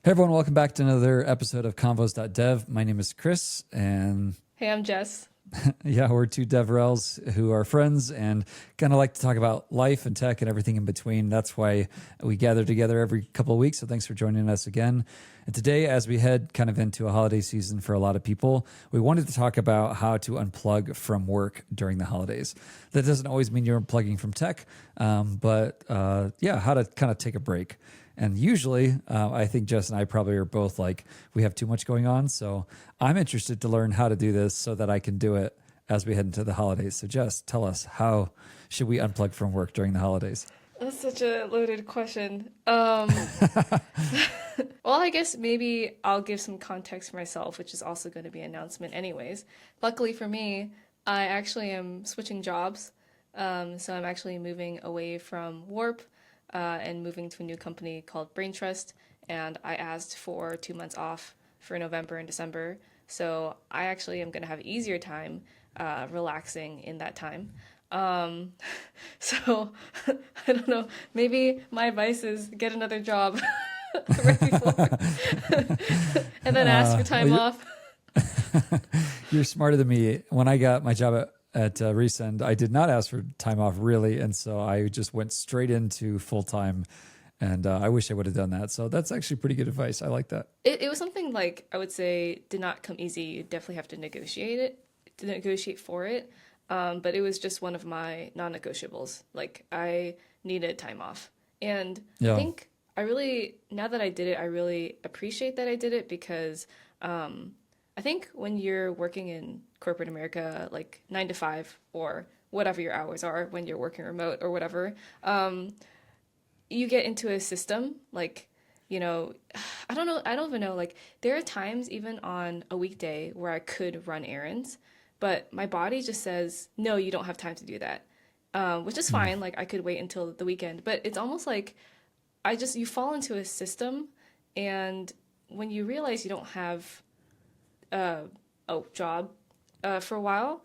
Hey everyone, welcome back to another episode of Convos.dev. My name is Chris, and Hey, I'm Jess. yeah, we're two DevRels who are friends and kind of like to talk about life and tech and everything in between. That's why we gather together every couple of weeks. So thanks for joining us again. And today, as we head kind of into a holiday season for a lot of people, we wanted to talk about how to unplug from work during the holidays. That doesn't always mean you're unplugging from tech, but how to kind of take a break. And usually, I think Jess and I probably are both like, we have too much going on. So I'm interested to learn how to do this so that I can do it as we head into the holidays. So Jess, tell us, how should we unplug from work during the holidays? That's such a loaded question. Well, I guess maybe I'll give some context for myself, which is also going to be an announcement anyways. Luckily for me, I actually am switching jobs. So I'm actually moving away from Warp and moving to a new company called Brain Trust. And I asked for 2 months off for November and December. So I actually am going to have an easier time relaxing in that time. Um, so I don't know. Maybe my advice is get another job right before, and then ask for time Well, off. you're smarter than me. When I got my job at Resend, I did not ask for time off really. And so I just went straight into full time. And I wish I would have done that. So that's actually pretty good advice. I like that. It was something like I would say did not come easy. You definitely have to negotiate for it. But it was just one of my non-negotiables. Like I needed time off, and I Yeah. think I really now that I did it, I really appreciate that I did it because I think when you're working in corporate America, like 9 to 5 or whatever your hours are when you're working remote or whatever, you get into a system like, you know, I don't even know. Like there are times even on a weekday where I could run errands, but my body just says, no, you don't have time to do that. Which is Mm. fine. Like I could wait until the weekend, but it's almost like you fall into a system, and when you realize you don't have uh, a job for a while,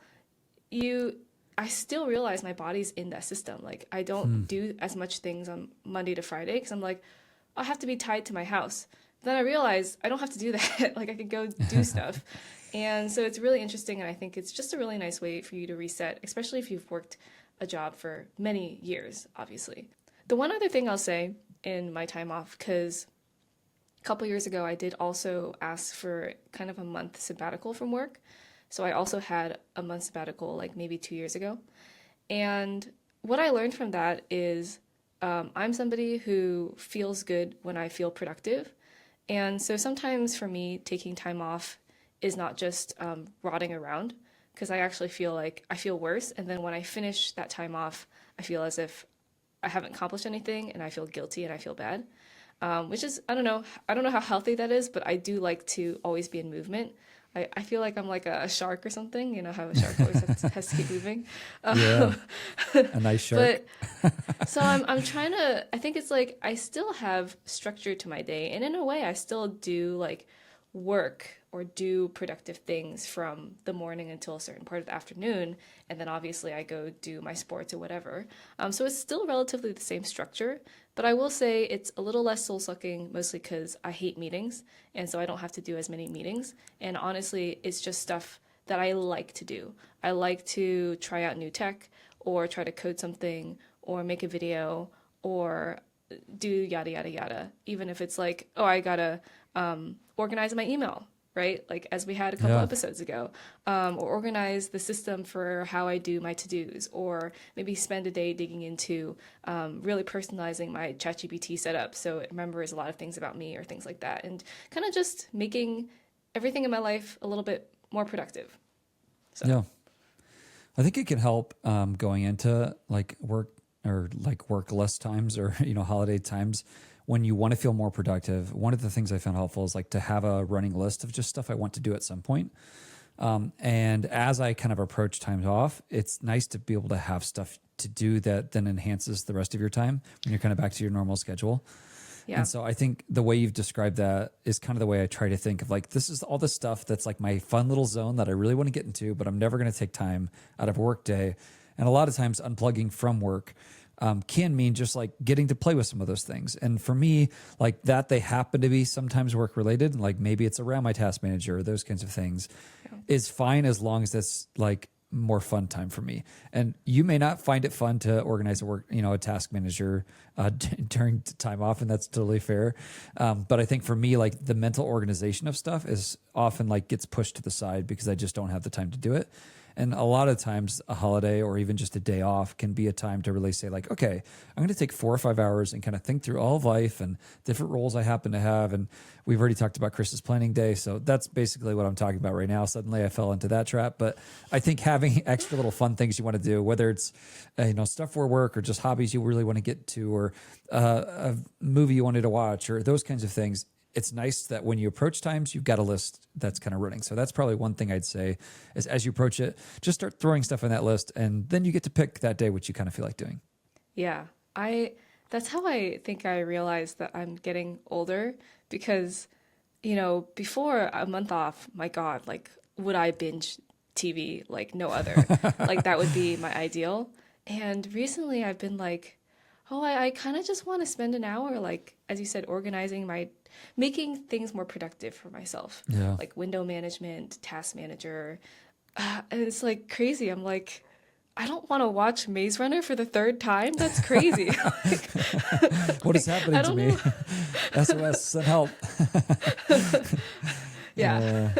you I still realize my body's in that system. Like I Hmm. don't do as much things on Monday to Friday because I'm like, I have to be tied to my house. Then I realize I don't have to do that. Like I could go do stuff. And so it's really interesting, and I think it's just a really nice way for you to reset, especially if you've worked a job for many years, obviously. The one other thing I'll say in my time off, because a couple years ago I did also ask for kind of a month sabbatical from work. So I also had a month sabbatical like maybe 2 years ago. And what I learned from that is I'm somebody who feels good when I feel productive. And so sometimes for me, taking time off is not just rotting around, because I actually feel like I feel worse. And then when I finish that time off, I feel as if I haven't accomplished anything and I feel guilty and I feel bad, which is, I don't know how healthy that is, but I do like to always be in movement. I feel like I'm like a shark or something, you know, how a shark always has to keep moving. Yeah. Um, A nice shark. but so I'm trying to, I think it's like I still have structure to my day. And in a way, I still do like work or do productive things from the morning until a certain part of the afternoon. And then obviously I go do my sports or whatever. So it's still relatively the same structure. But I will say it's a little less soul sucking, mostly because I hate meetings. And so I don't have to do as many meetings. And honestly, it's just stuff that I like to do. I like to try out new tech or try to code something or make a video or do yada yada yada. Even if it's like, oh, I gotta organize my email, right? Like as we had a couple Yeah. episodes ago, or organize the system for how I do my to dos, or maybe spend a day digging into really personalizing my ChatGPT setup so it remembers a lot of things about me or things like that, and kind of just making everything in my life a little bit more productive. So. Yeah. I think it can help going into like work or like work less times or, holiday times when you want to feel more productive. One of the things I found helpful is like to have a running list of just stuff I want to do at some point. And as I kind of approach times off, it's nice to be able to have stuff to do that then enhances the rest of your time when you're kind of back to your normal schedule. Yeah. And so I think the way you've described that is kind of the way I try to think of like, this is all the stuff that's like my fun little zone that I really want to get into, but I'm never going to take time out of a work day. And a lot of times unplugging from work can mean just like getting to play with some of those things. And for me, like that, they happen to be sometimes work related. Like maybe it's around my task manager or those kinds of things is fine as long as that's like more fun time for me. And you may not find it fun to organize a work, a task manager during time off, and that's totally fair. But I think for me, like the mental organization of stuff is often like gets pushed to the side because I just don't have the time to do it. And a lot of times a holiday or even just a day off can be a time to really say like, okay, I'm going to take 4 or 5 hours and kind of think through all of life and different roles I happen to have. And we've already talked about Chris's planning day. So that's basically what I'm talking about right now. Suddenly I fell into that trap. But I think having extra little fun things you want to do, whether it's, stuff for work or just hobbies you really want to get to, or a movie you wanted to watch or those kinds of things, it's nice that when you approach times, you've got a list that's kind of running. So that's probably one thing I'd say is as you approach it, just start throwing stuff in that list. And then you get to pick that day, which you kind of feel like doing. Yeah, that's how I think I realized that I'm getting older because, before a month off, my God, like would I binge TV like no other? Like that would be my ideal. And recently I've been like, oh, I kind of just want to spend an hour, like, as you said, making things more productive for myself. Yeah. Like window management, task manager. And it's like crazy. I'm like, I don't want to watch Maze Runner for the third time. That's crazy. What is happening to me? SOS, send help. Yeah.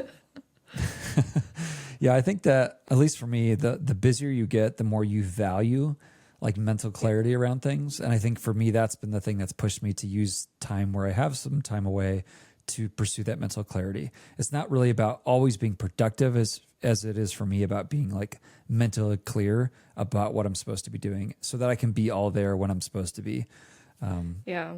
Yeah, I think that, at least for me, the busier you get, the more you value like mental clarity around things. And I think for me, that's been the thing that's pushed me to use time where I have some time away to pursue that mental clarity. It's not really about always being productive as it is for me about being like mentally clear about what I'm supposed to be doing so that I can be all there when I'm supposed to be. Yeah.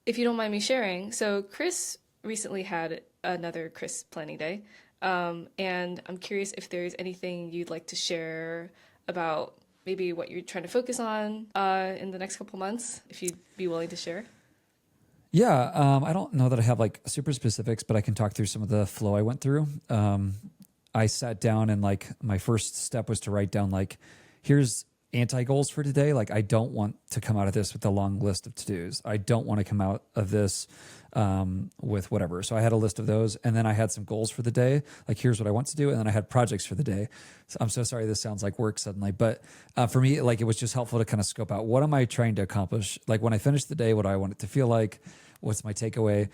If you don't mind me sharing, so Chris recently had another Chris planning day. And I'm curious if there's anything you'd like to share about maybe what you're trying to focus on in the next couple months, if you'd be willing to share. Yeah, I don't know that I have like super specifics, but I can talk through some of the flow I went through. I sat down and like my first step was to write down like, here's anti-goals for today. Like I don't want to come out of this with a long list of to-dos. I don't want to come out of this with whatever. So I had a list of those, and then I had some goals for the day. Like here's what I want to do, and then I had projects for the day. So I'm so sorry this sounds like work suddenly, but for me, like it was just helpful to kind of scope out what am I trying to accomplish. Like when I finish the day, what do I want it to feel like? What's my takeaway?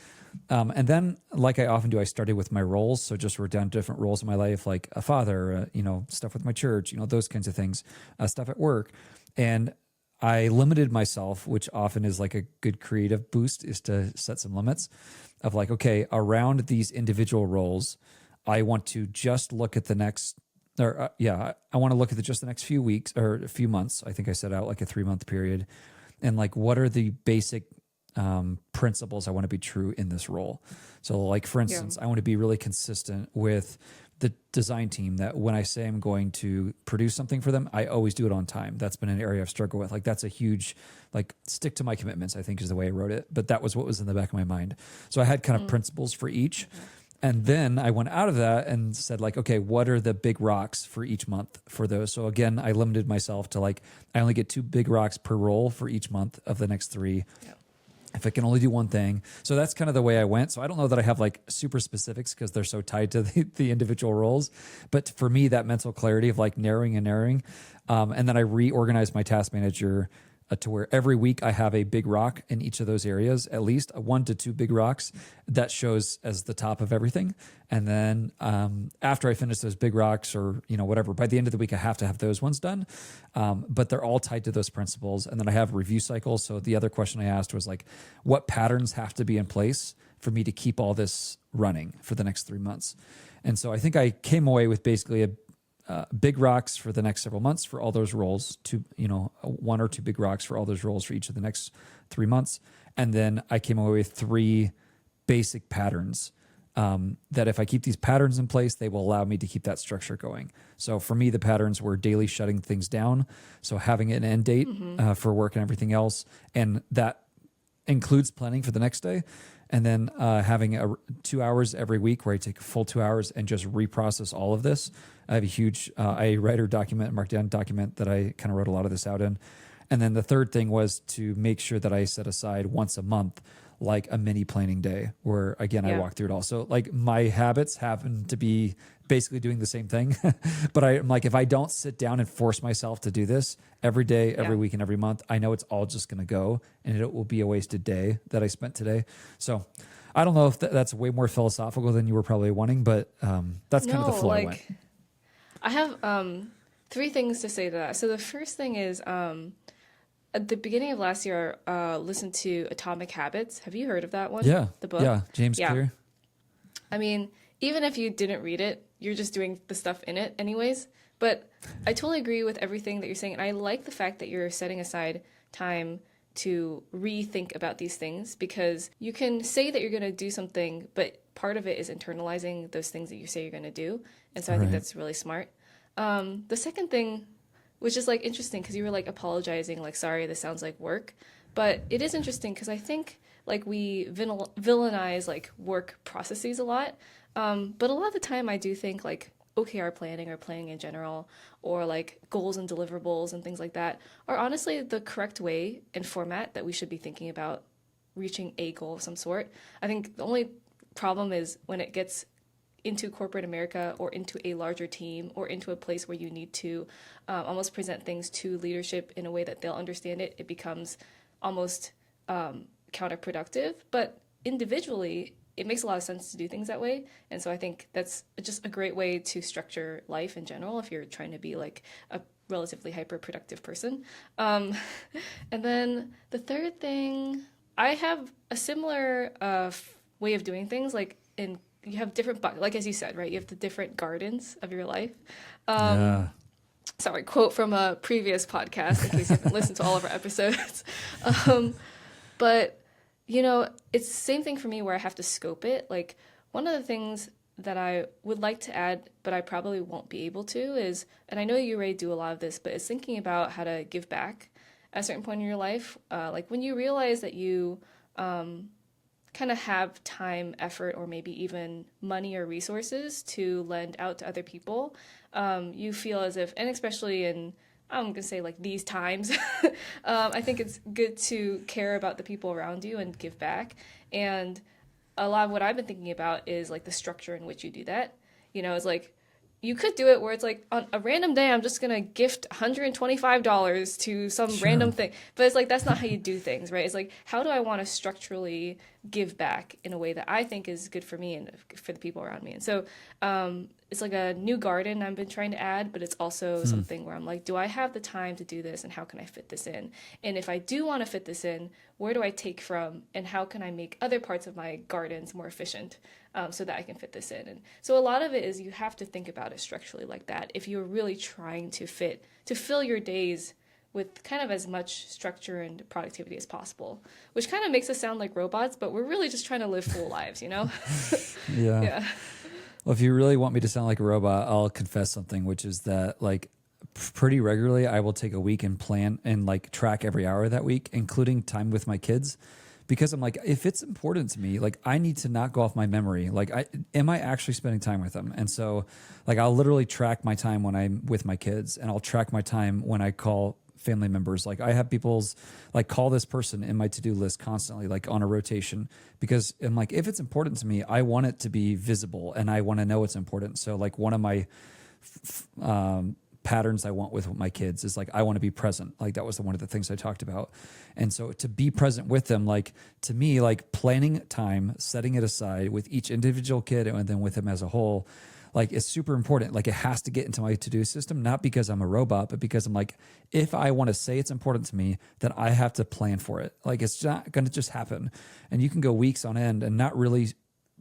And then, like I often do, I started with my roles. So just wrote down different roles in my life, like a father, stuff with my church, those kinds of things, stuff at work. And I limited myself, which often is like a good creative boost, is to set some limits of like, okay, around these individual roles, I want to just look at the next, I want to look at just the next few weeks or a few months. I think I set out like a 3-month period. And like, what are the basic principles I want to be true in this role? So like, for instance, I want to be really consistent with the design team that when I say I'm going to produce something for them, I always do it on time. That's been an area I've struggled with. Like that's a huge, like stick to my commitments, I think is the way I wrote it. But that was what was in the back of my mind. So I had kind of principles for each. And then I went out of that and said like, okay, what are the big rocks for each month for those? So again, I limited myself to like, I only get 2 big rocks per role for each month of the next 3. If I can only do one thing. So that's kind of the way I went. So I don't know that I have like super specifics because they're so tied to the individual roles. But for me, that mental clarity of like narrowing. And then I reorganized my task manager to where every week I have a big rock in each of those areas, at least 1 to 2 big rocks that shows as the top of everything. And then after I finish those big rocks or, whatever, by the end of the week, I have to have those ones done. But they're all tied to those principles. And then I have review cycles. So the other question I asked was like, what patterns have to be in place for me to keep all this running for the next 3 months? And so I think I came away with basically a big rocks for the next several months for all those roles, 1 or 2 big rocks for all those roles for each of the next 3 months. And then I came away with 3 basic patterns that if I keep these patterns in place, they will allow me to keep that structure going. So for me, the patterns were daily shutting things down. So having an end date for work and everything else. And that includes planning for the next day. And then having 2 hours every week where I take a full 2 hours and just reprocess all of this. I have a huge a writer document, Markdown document that I kind of wrote a lot of this out in. And then the third thing was to make sure that I set aside once a month, like a mini planning day where again, I walk through it all. So like my habits happen to be basically doing the same thing. But I'm like, if I don't sit down and force myself to do this every day, every week and every month, I know it's all just going to go and it will be a wasted day that I spent today. So I don't know if that's way more philosophical than you were probably wanting, but that's kind of the flow I went. I have three things to say to that. So the first thing is at the beginning of last year, listened to Atomic Habits. Have you heard of that one? Yeah. The book? Yeah. James Clear. I mean, even if you didn't read it, you're just doing the stuff in it anyways. But I totally agree with everything that you're saying. And I like the fact that you're setting aside time to rethink about these things, because you can say that you're going to do something, but part of it is internalizing those things that you say you're going to do. And so I think that's really smart. The second thing, which is like interesting because you were like apologizing, like, sorry, this sounds like work. But it is interesting because I think like we villainize like work processes a lot. But a lot of the time I do think like OKR planning or planning in general, or like goals and deliverables and things like that are honestly the correct way and format that we should be thinking about reaching a goal of some sort. I think the only problem is when it gets into corporate America or into a larger team or into a place where you need to almost present things to leadership in a way that they'll understand it, it becomes almost counterproductive. But individually, it makes a lot of sense to do things that way. And so I think that's just a great way to structure life in general if you're trying to be like a relatively hyper productive person. And then the third thing, I have a similar way of doing things. Like you have different, like as you said, right? You have the different gardens of your life. Sorry, quote from a previous podcast in case you haven't listened to all of our episodes. But you know, it's the same thing for me where I have to scope it. Like one of the things that I would like to add, but I probably won't be able to is, and I know you already do a lot of this, but it's thinking about how to give back at a certain point in your life. Like when you realize that you kind of have time, effort, or maybe even money or resources to lend out to other people, you feel as if, and especially in, I'm going to say like these times, I think it's good to care about the people around you and give back. And a lot of what I've been thinking about is like the structure in which you do that. You know, it's like, you could do it where it's like on a random day, I'm just going to gift $125 to some random thing. But it's like, that's not how you do things, right? It's like, how do I want to structurally give back in a way that I think is good for me and for the people around me? And so it's like a new garden I've been trying to add, but it's also something where I'm like, do I have the time to do this and how can I fit this in? And if I do want to fit this in, where do I take from and how can I make other parts of my gardens more efficient so that I can fit this in? And so a lot of it is you have to think about it structurally like that if you're really trying to fill your days with kind of as much structure and productivity as possible, which kind of makes us sound like robots, but we're really just trying to live full lives, you know? Yeah. Well, if you really want me to sound like a robot, I'll confess something, which is that like pretty regularly I will take a week and plan and like track every hour of that week, including time with my kids. Because I'm like, if it's important to me, like I need to not go off my memory. Like, am I actually spending time with them? And so like, I'll literally track my time when I'm with my kids and I'll track my time when I call family members. Like I have people's like call this person in my to-do list constantly, like on a rotation, because I'm like, if it's important to me, I want it to be visible and I want to know it's important. So like one of my patterns I want with my kids is like, I want to be present. Like that was one of the things I talked about. And so to be present with them, like to me, like planning time, setting it aside with each individual kid and then with them as a whole, like it's super important. Like it has to get into my to-do system, not because I'm a robot, but because I'm like, if I want to say it's important to me, then I have to plan for it. Like it's not going to just happen. And you can go weeks on end and not really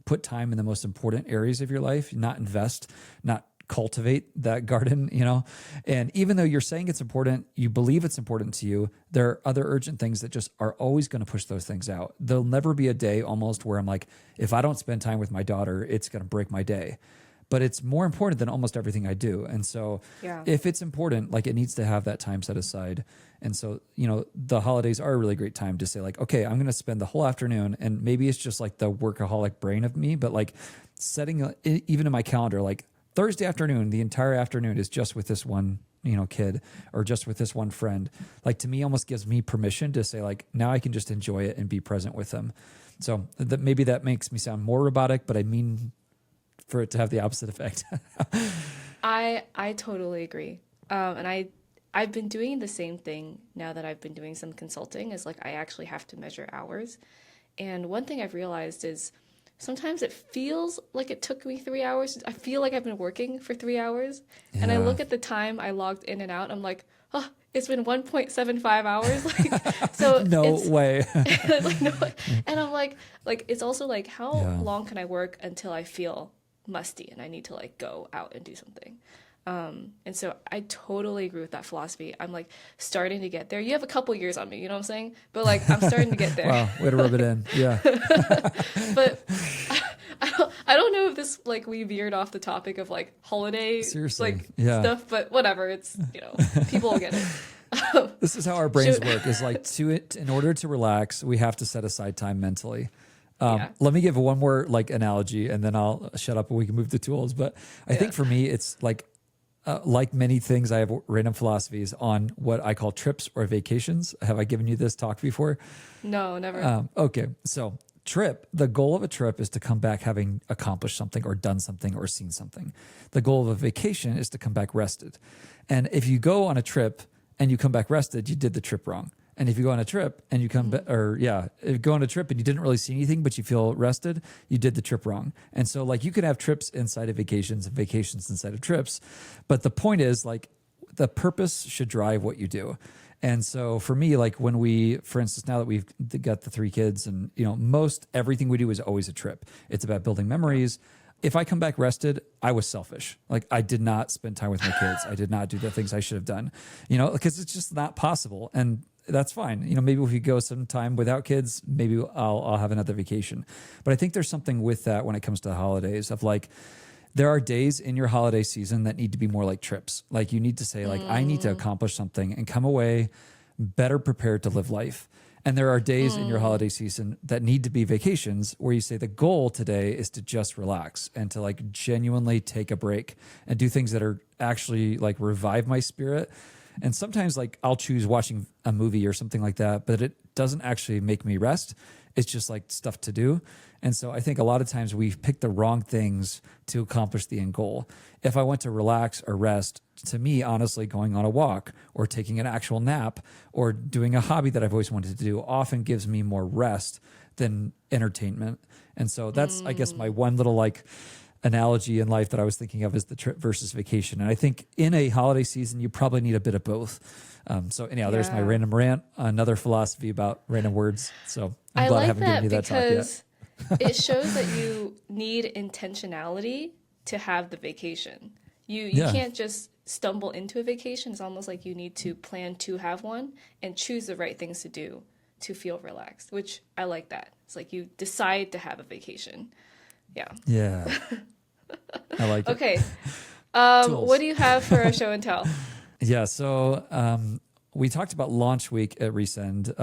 put time in the most important areas of your life, not invest, not cultivate that garden, you know? And even though you're saying it's important, you believe it's important to you, there are other urgent things that just are always going to push those things out. There'll never be a day almost where I'm like, if I don't spend time with my daughter, it's going to break my day. But it's more important than almost everything I do. And so if it's important, like it needs to have that time set aside. And so, you know, the holidays are a really great time to say like, okay, I'm going to spend the whole afternoon, and maybe it's just like the workaholic brain of me, but like setting even in my calendar, like Thursday afternoon, the entire afternoon is just with this one kid or just with this one friend, like to me almost gives me permission to say like, now I can just enjoy it and be present with them. So that maybe that makes me sound more robotic, but I mean for it to have the opposite effect. I totally agree. And I've been doing the same thing now that I've been doing some consulting, is like I actually have to measure hours. And one thing I've realized is sometimes it feels like it took me 3 hours. I feel like I've been working for 3 hours. Yeah. And I look at the time I logged in and out. I'm like, oh, it's been 1.75 hours. Like, so No way. like, no, and I'm like it's also like, how long can I work until I feel musty and I need to like go out and do something? And so I totally agree with that philosophy. I'm like starting to get there. You have a couple years on me, you know what I'm saying? But like I'm starting to get there. Wow, way to rub it in. Yeah. But I don't know if this like we veered off the topic of like holiday Seriously, like stuff, but whatever. It's people will get it. This is how our brains work. Is like in order to relax, we have to set aside time mentally. Let me give one more like analogy, and then I'll shut up and we can move to tools. But I think for me, it's like many things, I have random philosophies on what I call trips or vacations. Have I given you this talk before? No, never. Okay, so the goal of a trip is to come back having accomplished something or done something or seen something. The goal of a vacation is to come back rested. And if you go on a trip and you come back rested, you did the trip wrong. And if you go on a trip and you come back, if you go on a trip and you didn't really see anything, but you feel rested, you did the trip wrong. And so like you can have trips inside of vacations and vacations inside of trips. But the point is like the purpose should drive what you do. And so for me, like when for instance, now that we've got the 3 kids and, most everything we do is always a trip. It's about building memories. If I come back rested, I was selfish. Like I did not spend time with my kids. I did not do the things I should have done, because it's just not possible. And that's fine. Maybe if we go some time without kids, maybe I'll have another vacation. But I think there's something with that when it comes to the holidays of like, there are days in your holiday season that need to be more like trips. Like you need to say like, I need to accomplish something and come away better prepared to live life. And there are days in your holiday season that need to be vacations where you say the goal today is to just relax and to like genuinely take a break and do things that are actually like revive my spirit. And sometimes like I'll choose watching a movie or something like that, but it doesn't actually make me rest. It's just like stuff to do. And so I think a lot of times we pick the wrong things to accomplish the end goal. If I want to relax or rest, to me, honestly, going on a walk or taking an actual nap or doing a hobby that I've always wanted to do often gives me more rest than entertainment. And so that's, I guess, my one little like analogy in life that I was thinking of is the trip versus vacation. And I think in a holiday season, you probably need a bit of both. So anyhow, there's my random rant, another philosophy about random words. So I'm glad I haven't given you that talk yet. It shows that you need intentionality to have the vacation. You can't just stumble into a vacation. It's almost like you need to plan to have one and choose the right things to do to feel relaxed, which I like that. It's like you decide to have a vacation. Yeah. Yeah. I like it. Okay. What do you have for our show and tell? Yeah. So we talked about launch week at Resend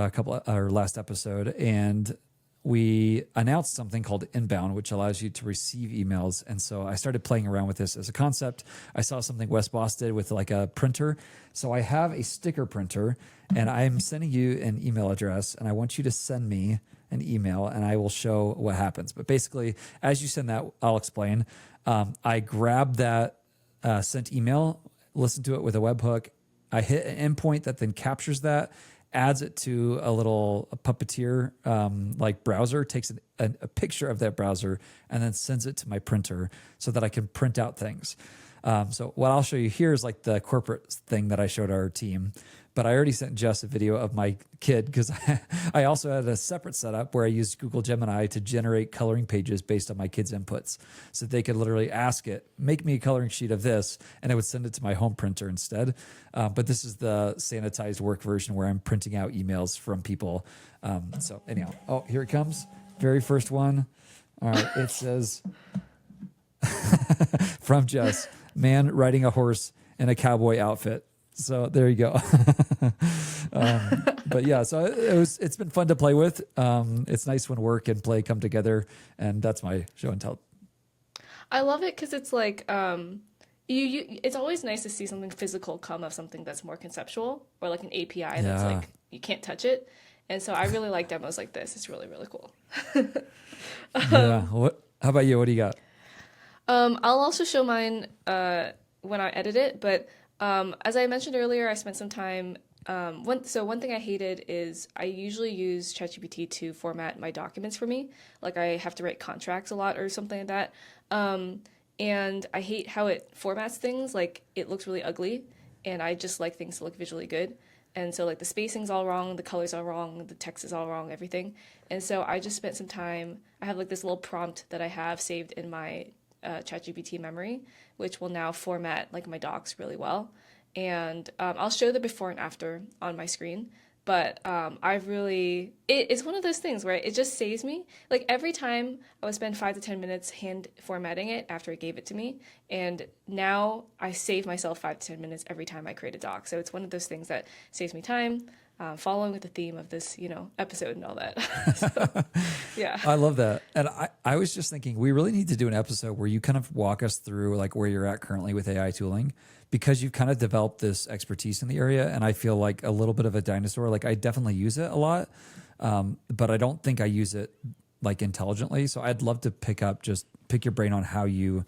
our last episode, and we announced something called Inbound, which allows you to receive emails. And so I started playing around with this as a concept. I saw something Wes Boss did with like a printer. So I have a sticker printer, and I'm sending you an email address, and I want you to send me an email, and I will show what happens. But basically, as you send that, I'll explain. I grab that sent email, listen to it with a webhook. I hit an endpoint that then captures that, adds it to a little Puppeteer like browser, takes a picture of that browser, and then sends it to my printer so that I can print out things. So what I'll show you here is like the corporate thing that I showed our team. But I already sent Jess a video of my kid because I also had a separate setup where I used Google Gemini to generate coloring pages based on my kids' inputs. So they could literally ask it, make me a coloring sheet of this, and it would send it to my home printer instead. But this is the sanitized work version where I'm printing out emails from people. So anyhow, oh, here it comes. Very first one. All right, it says, from Jess, man riding a horse in a cowboy outfit. So there you go. But yeah, so it's been fun to play with. It's nice when work and play come together, and that's my show and tell. I love it because it's like it's always nice to see something physical come of something that's more conceptual or like an API that's Yeah. like you can't touch it. And so I really like demos like this. It's really, really cool. Yeah. How about you? What do you got? I'll also show mine when I edit it, but as I mentioned earlier, I spent some time. One thing I hated is I usually use ChatGPT to format my documents for me. Like I have to write contracts a lot or something like that. And I hate how it formats things. Like it looks really ugly, and I just like things to look visually good. And so like the spacing's all wrong, the colors are wrong, the text is all wrong, everything. And so I just spent some time. I have like this little prompt that I have saved in my ChatGPT memory, which will now format like my docs really well. And I'll show the before and after on my screen. But it's one of those things where it just saves me. Like every time I would spend 5 to 10 minutes hand formatting it after it gave it to me. And now I save myself 5 to 10 minutes every time I create a doc. So it's one of those things that saves me time, following with the theme of this, episode and all that. So, yeah. I love that. And I was just thinking we really need to do an episode where you kind of walk us through like where you're at currently with AI tooling, because you've kind of developed this expertise in the area. And I feel like a little bit of a dinosaur. Like I definitely use it a lot, but I don't think I use it like intelligently. So I'd love to pick your brain on how you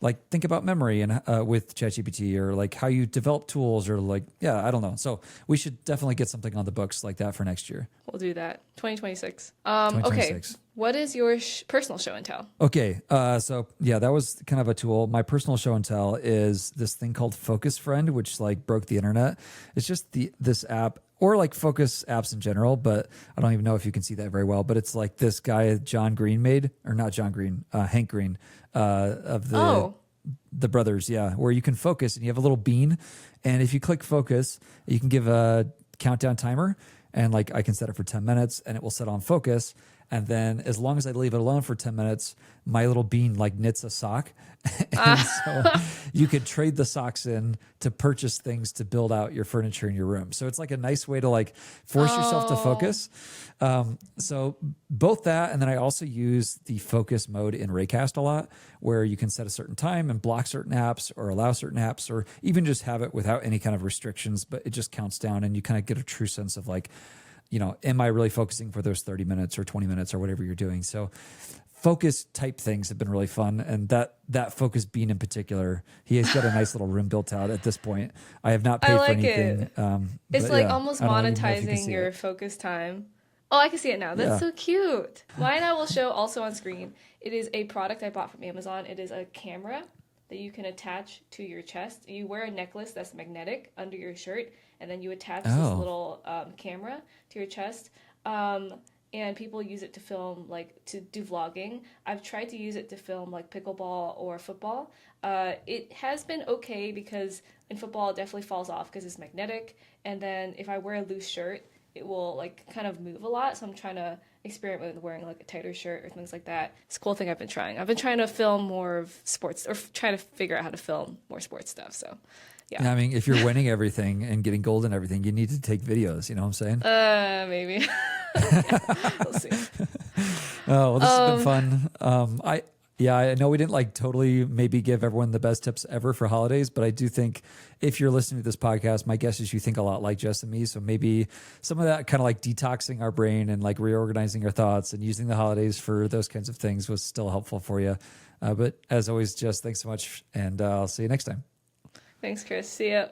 like think about memory and with ChatGPT, or like how you develop tools, or like, yeah, I don't know. So we should definitely get something on the books like that for next year. We'll do that. 2026. 2026. Okay. What is your personal show and tell? Okay. So yeah, that was kind of a tool. My personal show and tell is this thing called Focus Friend, which like broke the internet. It's just this app, or like focus apps in general, but I don't even know if you can see that very well. But it's like this guy, John Green made, or not John Green, Hank Green, of the brothers. Yeah. Where you can focus and you have a little bean. And if you click focus, you can give a countdown timer, and like I can set it for 10 minutes and it will set on focus. And then as long as I leave it alone for 10 minutes, my little bean like knits a sock. And so you could trade the socks in to purchase things to build out your furniture in your room. So it's like a nice way to like force yourself to focus. So both that, and then I also use the focus mode in Raycast a lot, where you can set a certain time and block certain apps or allow certain apps, or even just have it without any kind of restrictions, but it just counts down and you kind of get a true sense of like, am I really focusing for those 30 minutes or 20 minutes or whatever you're doing? So focus type things have been really fun. And that focus bean in particular, he has got a nice little room built out at this point. I have not paid for anything. It's like almost I don't even know if you can monetizing see your it. focus time. Oh, I can see it now. That's so cute. Mine I will show also on screen. It is a product I bought from Amazon. It is a camera that you can attach to your chest. You wear a necklace that's magnetic under your shirt, and then you attach this little camera to your chest. And people use it to film, like to do vlogging. I've tried to use it to film like pickleball or football. It has been okay because in football it definitely falls off because it's magnetic. And then if I wear a loose shirt, it will like kind of move a lot. So I'm trying to experiment with wearing like a tighter shirt or things like that. It's a cool thing I've been trying. I've been trying to film more of sports, or trying to figure out how to film more sports stuff. So yeah. I mean, if you're winning everything and getting gold and everything, you need to take videos. You know what I'm saying? Maybe. We'll see. Oh, well, this has been fun. I know we didn't like totally maybe give everyone the best tips ever for holidays, but I do think if you're listening to this podcast, my guess is you think a lot like Jess and me. So maybe some of that kind of like detoxing our brain and like reorganizing our thoughts and using the holidays for those kinds of things was still helpful for you. But as always, Jess, thanks so much. And I'll see you next time. Thanks, Chris. See ya.